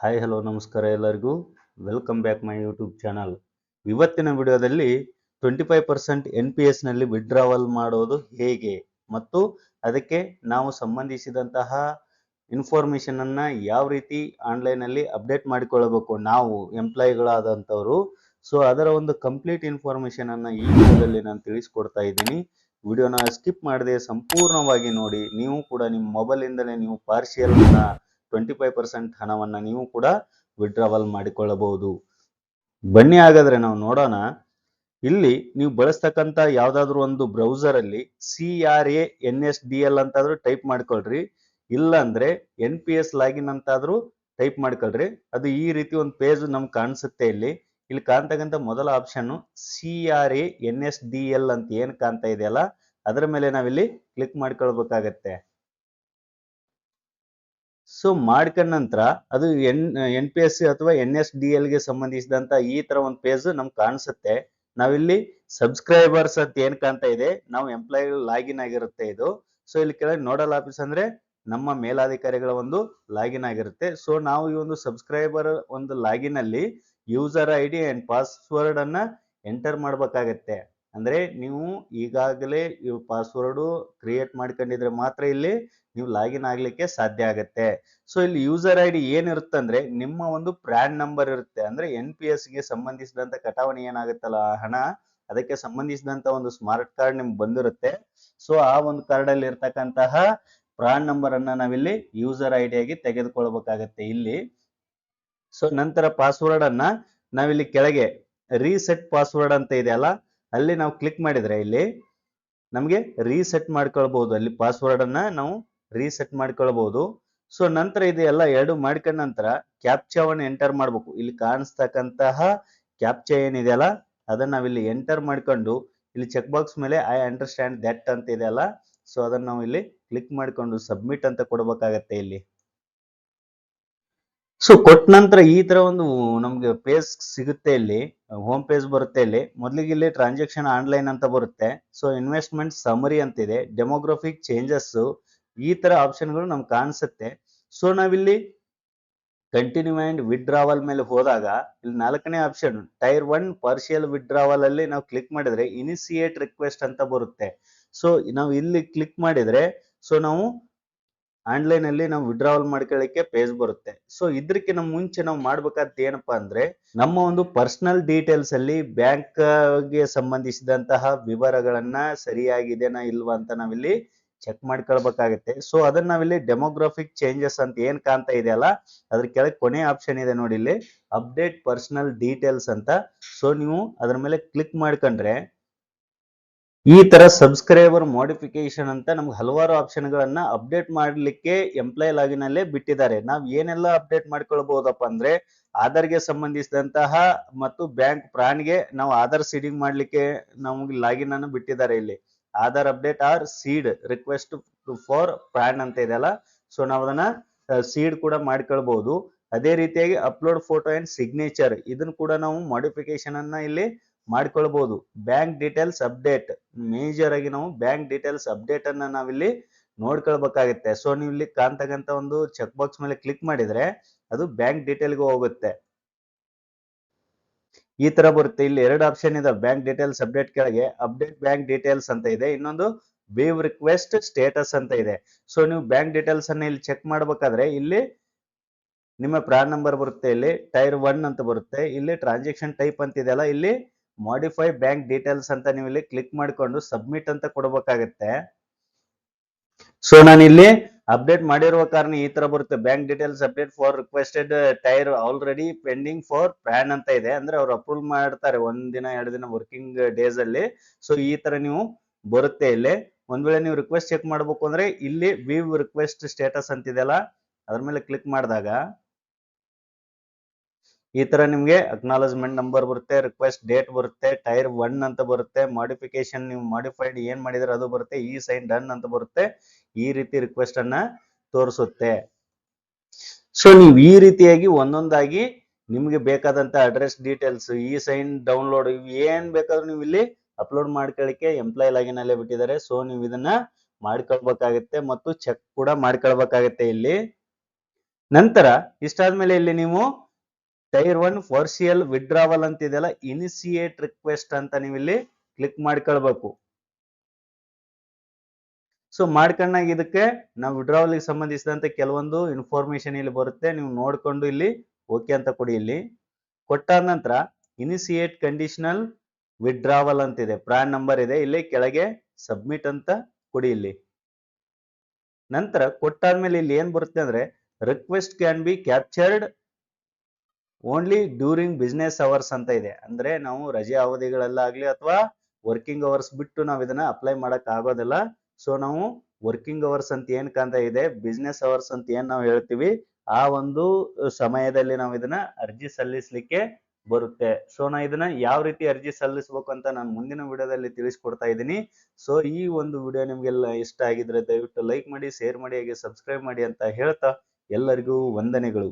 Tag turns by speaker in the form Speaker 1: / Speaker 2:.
Speaker 1: Hi hello ನಮಸ್ಕಾರ ಎಲ್ಲರಿಗೂ. Welcome back my YouTube channel. ಇವತ್ತಿನ ವಿಡಿಯೋದಲ್ಲಿ 25% NPSನಲ್ಲಿ ವಿಡ್ರಾವಲ್ ಮಾಡೋದು ಹೇಗೆ ಮತ್ತು ಅದಕ್ಕೆ ನಾವು ಸಂಬಂಧಿಸಿದಂತಹ ಇನ್ಫಾರ್ಮೇಷನನ್ನು ಯಾವ ರೀತಿ ಆನ್ಲೈನಲ್ಲಿ ಅಪ್ಡೇಟ್ ಮಾಡಿಕೊಳ್ಳಬೇಕು ನಾವು ಎಂಪ್ಲಾಯಿಗಳಾದಂಥವರು. ಸೊ ಅದರ ಒಂದು ಕಂಪ್ಲೀಟ್ ಇನ್ಫಾರ್ಮೇಷನನ್ನು ಈ ವಿಡಿಯೋದಲ್ಲಿ ನಾನು ತಿಳಿಸ್ಕೊಡ್ತಾ ಇದ್ದೀನಿ. ವಿಡಿಯೋನ ಸ್ಕಿಪ್ ಮಾಡದೆ ಸಂಪೂರ್ಣವಾಗಿ ನೋಡಿ. ನೀವು ಕೂಡ ನಿಮ್ಮ ಮೊಬೈಲಿಂದಲೇ ನೀವು ಪಾರ್ಷಿಯಲ್ನ 25% ಹಣವನ್ನು ನೀವು ಕೂಡ ವಿಡ್ರಾವಲ್ ಮಾಡಿಕೊಳ್ಳಬಹುದು. ಬನ್ನಿ ಹಾಗಾದ್ರೆ ನಾವು ನೋಡೋಣ. ಇಲ್ಲಿ ನೀವು ಬಳಸ್ತಕ್ಕಂಥ ಯಾವುದಾದ್ರೂ ಒಂದು ಬ್ರೌಸರಲ್ಲಿ CRANSDL ಅಂತಾದ್ರೂ ಟೈಪ್ ಮಾಡ್ಕೊಳ್ರಿ, ಇಲ್ಲಾಂದ್ರೆ NPS ಲಾಗಿನ್ ಅಂತಾದ್ರೂ ಟೈಪ್ ಮಾಡ್ಕೊಳ್ರಿ. ಅದು ಈ ರೀತಿ ಒಂದು ಪೇಜ್ ನಮ್ಗೆ ಕಾಣಿಸುತ್ತೆ. ಇಲ್ಲಿ ಕಾಣ್ತಕ್ಕಂಥ ಮೊದಲ ಆಪ್ಷನ್ CRANSDL ಅಂತ ಏನ್ ಕಾಣ್ತಾ ಇದೆಯಲ್ಲ, ಅದರ ಮೇಲೆ ನಾವಿಲ್ಲಿ ಕ್ಲಿಕ್ ಮಾಡ್ಕೊಳ್ಬೇಕಾಗತ್ತೆ. ಸೊ ಮಾಡ್ಕೊಂಡ ನಂತರ ಅದು NPS ಅಥವಾ NSDL ಗೆ ಸಂಬಂಧಿಸಿದಂತ ಈ ತರ ಒಂದು ಪೇಜ್ ನಮ್ಗೆ ಕಾಣಿಸುತ್ತೆ. ನಾವಿಲ್ಲಿ ಸಬ್ಸ್ಕ್ರೈಬರ್ಸ್ ಅಂತ ಏನ್ ಕಾಣ್ತಾ ಇದೆ, ನಾವು ಎಂಪ್ಲಾಯ್ ಲಾಗಿನ್ ಆಗಿರುತ್ತೆ ಇದು. ಸೊ ಇಲ್ಲಿ ಕೆಳಗೆ ನೋಡಲ್ ಆಫೀಸ್ ಅಂದ್ರೆ ನಮ್ಮ ಮೇಲಾಧಿಕಾರಿಗಳ ಒಂದು ಲಾಗಿನ್ ಆಗಿರುತ್ತೆ. ಸೊ ನಾವು ಈ ಒಂದು ಸಬ್ಸ್ಕ್ರೈಬರ್ ಒಂದು ಲಾಗಿನ್ ಅಲ್ಲಿ ಯೂಸರ್ ID ಅಂಡ್ ಪಾಸ್ವರ್ಡ್ ಅನ್ನ ಎಂಟರ್ ಮಾಡ್ಬೇಕಾಗತ್ತೆ. ಅಂದ್ರೆ ನೀವು ಈಗಾಗಲೇ ಪಾಸ್ವರ್ಡ್ ಕ್ರಿಯೇಟ್ ಮಾಡ್ಕೊಂಡಿದ್ರೆ ಮಾತ್ರ ಇಲ್ಲಿ ನೀವು ಲಾಗಿನ್ ಆಗ್ಲಿಕ್ಕೆ ಸಾಧ್ಯ ಆಗತ್ತೆ. ಸೊ ಇಲ್ಲಿ ಯೂಸರ್ ID ಏನಿರುತ್ತೆ ಅಂದ್ರೆ ನಿಮ್ಮ ಒಂದು ಪ್ರ್ಯಾನ್ ನಂಬರ್ ಇರುತ್ತೆ. ಅಂದ್ರೆ NPS ಗೆ ಸಂಬಂಧಿಸಿದಂತ ಕಟಾವಣೆ ಏನಾಗುತ್ತಲ್ಲ ಹಣ, ಅದಕ್ಕೆ ಸಂಬಂಧಿಸಿದಂತ ಒಂದು ಸ್ಮಾರ್ಟ್ ಕಾರ್ಡ್ ನಿಮ್ಗೆ ಬಂದಿರುತ್ತೆ. ಸೊ ಆ ಒಂದು ಕಾರ್ಡ್ ಅಲ್ಲಿ ಇರ್ತಕ್ಕಂತಹ ಪ್ರಾನ್ ನಂಬರ್ ಅನ್ನ ನಾವಿಲ್ಲಿ ಯೂಸರ್ ID ಆಗಿ ತೆಗೆದುಕೊಳ್ಬೇಕಾಗತ್ತೆ ಇಲ್ಲಿ. ಸೊ ನಂತರ ಪಾಸ್ವರ್ಡ್ ಅನ್ನ ನಾವಿಲ್ಲಿ ಕೆಳಗೆ ರೀಸೆಟ್ ಪಾಸ್ವರ್ಡ್ ಅಂತ ಇದೆಯಲ್ಲ, ಅಲ್ಲಿ ನಾವು ಕ್ಲಿಕ್ ಮಾಡಿದ್ರೆ ಇಲ್ಲಿ ನಮಗೆ ರೀಸೆಟ್ ಮಾಡ್ಕೊಳ್ಬಹುದು. ಅಲ್ಲಿ ಪಾಸ್ವರ್ಡ್ ಅನ್ನ ನಾವು ರೀಸೆಟ್ ಮಾಡ್ಕೊಳ್ಬಹುದು. ಸೊ ನಂತರ ಇದೆಲ್ಲ ಎರಡು ಮಾಡ್ಕೊಂಡ ನಂತರ ಕ್ಯಾಪ್ಚಾವನ್ನು ಎಂಟರ್ ಮಾಡ್ಬೇಕು. ಇಲ್ಲಿ ಕಾಣಿಸ್ತಕ್ಕಂತಹ ಕ್ಯಾಪ್ಚಾ ಏನಿದೆಯಲ್ಲ ಅದನ್ನ ನಾವಿಲ್ಲಿ ಎಂಟರ್ ಮಾಡ್ಕೊಂಡು ಇಲ್ಲಿ ಚೆಕ್ ಬಾಕ್ಸ್ ಮೇಲೆ ಐ ಅಂಡರ್ಸ್ಟ್ಯಾಂಡ್ ದಟ್ ಅಂತ ಇದೆಯಲ್ಲ, ಸೊ ಅದನ್ನ ನಾವು ಇಲ್ಲಿ ಕ್ಲಿಕ್ ಮಾಡ್ಕೊಂಡು ಸಬ್ಮಿಟ್ ಅಂತ ಕೊಡಬೇಕಾಗತ್ತೆ ಇಲ್ಲಿ. ಸೊ ಕೊಟ್ಟ ನಂತರ ಈ ತರ ಒಂದು ನಮ್ಗೆ ಪೇಜ್ ಸಿಗುತ್ತೆ. ಇಲ್ಲಿ ಹೋಮ್ ಪೇಜ್ ಬರುತ್ತೆ. ಇಲ್ಲಿ ಮೊದಲಿಗೆ ಇಲ್ಲಿ ಟ್ರಾನ್ಸಾಕ್ಷನ್ ಆನ್ಲೈನ್ ಅಂತ ಬರುತ್ತೆ. ಸೊ ಇನ್ವೆಸ್ಟ್ಮೆಂಟ್ ಸಮರಿ ಅಂತಿದೆ, ಡೆಮೋಗ್ರಫಿಕ್ ಚೇಂಜಸ್, ಈ ತರ ಆಪ್ಷನ್ಗಳು ನಮ್ಗೆ ಕಾಣಿಸುತ್ತೆ. ಸೊ ನಾವಿಲ್ಲಿ ಕಂಟಿನ್ಯೂ ಅಂಡ್ ವಿಡ್ರಾವಲ್ ಮೇಲೆ ಹೋದಾಗ ಇಲ್ಲಿ 4ನೇ ಆಪ್ಷನ್ ಟೈರ್ 1 ಪಾರ್ಷಿಯಲ್ ವಿಡ್ರಾವಲ್ ಅಲ್ಲಿ ನಾವು ಕ್ಲಿಕ್ ಮಾಡಿದ್ರೆ ಇನಿಷಿಯೇಟ್ ರಿಕ್ವೆಸ್ಟ್ ಅಂತ ಬರುತ್ತೆ. ಸೊ ನಾವು ಇಲ್ಲಿ ಕ್ಲಿಕ್ ಮಾಡಿದ್ರೆ ಸೊ ನಾವು ಆನ್ಲೈನ್ ಅಲ್ಲಿ ನಾವು ವಿಡ್ರಾವಲ್ ಮಾಡ್ಕೊಳ್ಳಿಕ್ಕೆ ಪೇಜ್ ಬರುತ್ತೆ. ಸೊ ಇದಕ್ಕಿಂತ ಮುಂಚೆ ನಾವು ಮಾಡ್ಬೇಕಾದ ಏನಪ್ಪಾ ಅಂದ್ರೆ ನಮ್ಮ ಒಂದು ಪರ್ಸನಲ್ ಡೀಟೇಲ್ಸ್ ಅಲ್ಲಿ ಬ್ಯಾಂಕ್ ಗೆ ಸಂಬಂಧಿಸಿದಂತಹ ವಿವರಗಳನ್ನ ಸರಿಯಾಗಿದೆನಾ ಇಲ್ವಾ ಅಂತ ನಾವಿಲ್ಲಿ ಚೆಕ್ ಮಾಡ್ಕೊಳ್ಬೇಕಾಗುತ್ತೆ. ಸೊ ಅದನ್ನ ನಾವಿಲ್ಲಿ ಡೆಮೋಗ್ರಫಿಕ್ ಚೇಂಜಸ್ ಅಂತ ಏನ್ ಕಾಣ್ತಾ ಇದೆಯಲ್ಲ ಅದ್ರ ಕೆಳಗೆ ಕೊನೆ ಆಪ್ಷನ್ ಇದೆ ನೋಡಿ, ಇಲ್ಲಿ ಅಪ್ಡೇಟ್ ಪರ್ಸನಲ್ ಡೀಟೇಲ್ಸ್ ಅಂತ. ಸೊ ನೀವು ಅದ್ರ ಮೇಲೆ ಕ್ಲಿಕ್ ಮಾಡ್ಕೊಂಡ್ರೆ ಈ ತರ ಸಬ್ಸ್ಕ್ರೈಬರ್ ಮಾಡಿಫಿಕೇಶನ್ ಅಂತ ನಮ್ಗೆ ಹಲವಾರು ಆಪ್ಷನ್ ಗಳನ್ನ ಅಪ್ಡೇಟ್ ಮಾಡ್ಲಿಕ್ಕೆ ಎಂಪ್ಲಾಯ್ ಲಾಗಿನ್ ಅಲ್ಲೇ ಬಿಟ್ಟಿದ್ದಾರೆ. ನಾವ್ ಏನೆಲ್ಲ ಅಪ್ಡೇಟ್ ಮಾಡ್ಕೊಳ್ಬಹುದಪ್ಪ ಅಂದ್ರೆ ಆಧಾರ್ಗೆ ಸಂಬಂಧಿಸಿದಂತಹ ಮತ್ತು ಬ್ಯಾಂಕ್ ಪ್ರಾನ್ಗೆ ನಾವು ಆಧಾರ್ ಸೀಡಿಂಗ್ ಮಾಡ್ಲಿಕ್ಕೆ ನಮ್ಗೆ ಲಾಗಿನ್ ಅನ್ನು ಬಿಟ್ಟಿದ್ದಾರೆ. ಇಲ್ಲಿ Aadhaar update or seed request for PRAN ಅಂತ ಇದೆಯಲ್ಲ, ಸೊ ನಾವು ಅದನ್ನ ಸೀಡ್ ಕೂಡ ಮಾಡ್ಕೊಳ್ಬಹುದು. ಅದೇ ರೀತಿಯಾಗಿ ಅಪ್ಲೋಡ್ ಫೋಟೋ ಅಂಡ್ ಸಿಗ್ನೇಚರ್, ಇದನ್ನು ಕೂಡ ನಾವು ಮಾಡಿಫಿಕೇಶನ್ ಅನ್ನ ಇಲ್ಲಿ ಮಾಡ್ಕೊಳ್ಬಹುದು. ಬ್ಯಾಂಕ್ ಡೀಟೇಲ್ಸ್ ಅಪ್ಡೇಟ್, ಮೇಜರ್ ಆಗಿ ನಾವು ಬ್ಯಾಂಕ್ ಡೀಟೇಲ್ಸ್ ಅಪ್ಡೇಟ್ ಅನ್ನ ನಾವಿಲ್ಲಿ ನೋಡ್ಕೊಳ್ಬೇಕಾಗುತ್ತೆ. ಸೊ ನೀವು ಇಲ್ಲಿ ಕಾಣ್ತಕ್ಕಂತ ಒಂದು ಚೆಕ್ ಬಾಕ್ಸ್ ಮೇಲೆ ಕ್ಲಿಕ್ ಮಾಡಿದ್ರೆ ಅದು ಬ್ಯಾಂಕ್ ಡೀಟೇಲ್ಗೆ ಹೋಗುತ್ತೆ. ಈ ತರ ಬರುತ್ತೆ. ಇಲ್ಲಿ ಎರಡು ಆಪ್ಷನ್ ಇದೆ, ಬ್ಯಾಂಕ್ ಡೀಟೇಲ್ಸ್ ಅಪ್ಡೇಟ್ ಕೆಳಗೆ ಅಪ್ಡೇಟ್ ಬ್ಯಾಂಕ್ ಡೀಟೇಲ್ಸ್ ಅಂತ ಇದೆ, ಇನ್ನೊಂದು ಬೇವ್ ರಿಕ್ವೆಸ್ಟ್ ಸ್ಟೇಟಸ್ ಅಂತ ಇದೆ. ಸೊ ನೀವು ಬ್ಯಾಂಕ್ ಡೀಟೇಲ್ಸ್ ಅನ್ನ ಇಲ್ಲಿ ಚೆಕ್ ಮಾಡ್ಬೇಕಾದ್ರೆ ಇಲ್ಲಿ ನಿಮ್ಮ ಪ್ರಾನ್ ನಂಬರ್ ಬರುತ್ತೆ, ಇಲ್ಲಿ ಟೈರ್ 1 ಅಂತ ಬರುತ್ತೆ, ಇಲ್ಲಿ ಟ್ರಾನ್ಸಾಕ್ಷನ್ ಟೈಪ್ ಅಂತ ಇದೆಯಲ್ಲ, ಇಲ್ಲಿ ಮಾಡಿಫೈ ಬ್ಯಾಂಕ್ ಡೀಟೇಲ್ಸ್ ಅಂತ ನೀವು ಇಲ್ಲಿ ಕ್ಲಿಕ್ ಮಾಡಿಕೊಂಡು ಸಬ್ಮಿಟ್ ಅಂತ ಕೊಡಬೇಕಾಗತ್ತೆ. ಸೊ ನಾನು ಇಲ್ಲಿ ಅಪ್ಡೇಟ್ ಮಾಡಿರುವ ಕಾರಣ ಈ ತರ ಬರುತ್ತೆ, bank details update for requested tyre already pending for PAN ಅಂತ ಇದೆ. ಅಂದ್ರೆ ಅವ್ರು ಅಪ್ರೂವ್ ಮಾಡ್ತಾರೆ 1 ದಿನ 2 ದಿನ ವರ್ಕಿಂಗ್ ಡೇಸ್ ಅಲ್ಲಿ. ಸೊ ಈ ತರ ನೀವು ಬರುತ್ತೆ. ಇಲ್ಲಿ ಒಂದ್ ವೇಳೆ ನೀವು ರಿಕ್ವೆಸ್ಟ್ ಚೆಕ್ ಮಾಡ್ಬೇಕು ಅಂದ್ರೆ ಇಲ್ಲಿ ವ್ಯೂ ರಿಕ್ವೆಸ್ಟ್ ಸ್ಟೇಟಸ್ ಅಂತಿದೆಯಲ್ಲ ಅದ್ರ ಮೇಲೆ ಕ್ಲಿಕ್ ಮಾಡಿದಾಗ ಈ ತರ ನಿಮ್ಗೆ ಅಕ್ನಾಲಜ್ಮೆಂಟ್ ನಂಬರ್ ಬರುತ್ತೆ, ರಿಕ್ವೆಸ್ಟ್ ಡೇಟ್ ಬರುತ್ತೆ, ಟೈರ್ 1 ಅಂತ ಬರುತ್ತೆ, ಮಾಡಿಫಿಕೇಶನ್ ನೀವು ಮಾಡಿಫೈಡ್ ಏನ್ ಮಾಡಿದ್ರೆ ಅದು ಬರುತ್ತೆ, ಈ ಸೈನ್ ಡನ್ ಅಂತ ಬರುತ್ತೆ. ಈ ರೀತಿ ರಿಕ್ವೆಸ್ಟ್ ಅನ್ನ ತೋರಿಸುತ್ತೆ. ಸೊ ನೀವು ಈ ರೀತಿಯಾಗಿ ಒಂದೊಂದಾಗಿ ನಿಮ್ಗೆ ಬೇಕಾದಂತ ಅಡ್ರೆಸ್ ಡೀಟೇಲ್ಸ್, ಈ ಸೈನ್ ಡೌನ್ಲೋಡ್, ಏನ್ ಬೇಕಾದ್ರೂ ನೀವು ಇಲ್ಲಿ ಅಪ್ಲೋಡ್ ಮಾಡ್ಕೊಳ್ಳಿಕ್ಕೆ ಎಂಪ್ಲಾಯ್ ಲಾಗಿನ್ ಅಲ್ಲೇ ಬಿಟ್ಟಿದ್ದಾರೆ. ಸೊ ನೀವು ಇದನ್ನ ಮಾಡ್ಕೊಳ್ಬೇಕಾಗತ್ತೆ ಮತ್ತು ಚೆಕ್ ಕೂಡ ಮಾಡ್ಕೊಳ್ಬೇಕಾಗತ್ತೆ ಇಲ್ಲಿ. ನಂತರ ಇಷ್ಟಾದ್ಮೇಲೆ ಇಲ್ಲಿ ನೀವು ಟೈರ್ 1 ಪಾರ್ಷಿಯಲ್ ವಿಡ್ರಾವಲ್ ಅಂತ ಇದೆಯಲ್ಲ, ಇನಿಶಿಯೇಟ್ ರಿಕ್ವೆಸ್ಟ್ ಅಂತ ನೀವು ಇಲ್ಲಿ ಕ್ಲಿಕ್ ಮಾಡ್ಕೊಳ್ಬೇಕು. ಸೊ ಮಾಡ್ಕೊಂಡಾಗ ಇದಕ್ಕೆ ನಾವು ವಿಡ್ರಾವಲ್ ಸಂಬಂಧಿಸಿದಂತೆ ಕೆಲವೊಂದು ಇನ್ಫಾರ್ಮೇಶನ್ ಇಲ್ಲಿ ಬರುತ್ತೆ, ನೀವು ನೋಡ್ಕೊಂಡು ಇಲ್ಲಿ ಓಕೆ ಅಂತ ಕೊಡಿ. ಇಲ್ಲಿ ಕೊಟ್ಟಾದ ನಂತರ ಇನಿಶಿಯೇಟ್ ಕಂಡೀಷನಲ್ ವಿಡ್ರಾವಲ್ ಅಂತಿದೆ, ಪ್ರಾನ್ ನಂಬರ್ ಇದೆ, ಇಲ್ಲಿ ಕೆಳಗೆ ಸಬ್ಮಿಟ್ ಅಂತ ಕೊಡಿ. ಇಲ್ಲಿ ನಂತರ ಕೊಟ್ಟಾದ್ಮೇಲೆ ಇಲ್ಲಿ ಏನ್ ಬರುತ್ತೆ ಅಂದ್ರೆ request can be captured only during business hours ಅಂತ ಇದೆ. ಅಂದ್ರೆ ನಾವು ರಜೆ ಅವಧಿಗಳಲ್ಲಾಗ್ಲಿ ಅಥವಾ ವರ್ಕಿಂಗ್ ಅವರ್ಸ್ ಬಿಟ್ಟು ನಾವು ಇದನ್ನ ಅಪ್ಲೈ ಮಾಡಕ್ ಆಗೋದಿಲ್ಲ. ಸೊ ನಾವು ವರ್ಕಿಂಗ್ ಅವರ್ಸ್ ಅಂತ ಏನ್ ಕಾಣ್ತಾ ಇದೆ, ಬಿಸ್ನೆಸ್ ಅವರ್ಸ್ ಅಂತ ಏನ್ ನಾವು ಹೇಳ್ತೀವಿ, ಆ ಒಂದು ಸಮಯದಲ್ಲಿ ನಾವು ಇದನ್ನ ಅರ್ಜಿ ಸಲ್ಲಿಸಲಿಕ್ಕೆ ಬರುತ್ತೆ. ಸೊ ನಾ ಇದನ್ನ ಯಾವ ರೀತಿ ಅರ್ಜಿ ಸಲ್ಲಿಸಬೇಕು ಅಂತ ನಾನು ಮುಂದಿನ ವಿಡಿಯೋದಲ್ಲಿ ತಿಳಿಸ್ಕೊಡ್ತಾ ಇದ್ದೀನಿ. ಸೊ ಈ ಒಂದು ವಿಡಿಯೋ ನಿಮ್ಗೆಲ್ಲ ಇಷ್ಟ ಆಗಿದ್ರೆ ದಯವಿಟ್ಟು ಲೈಕ್ ಮಾಡಿ, ಶೇರ್ ಮಾಡಿ, ಹಾಗೆ ಸಬ್ಸ್ಕ್ರೈಬ್ ಮಾಡಿ ಅಂತ ಹೇಳ್ತಾ ಎಲ್ಲರಿಗೂ ವಂದನೆಗಳು.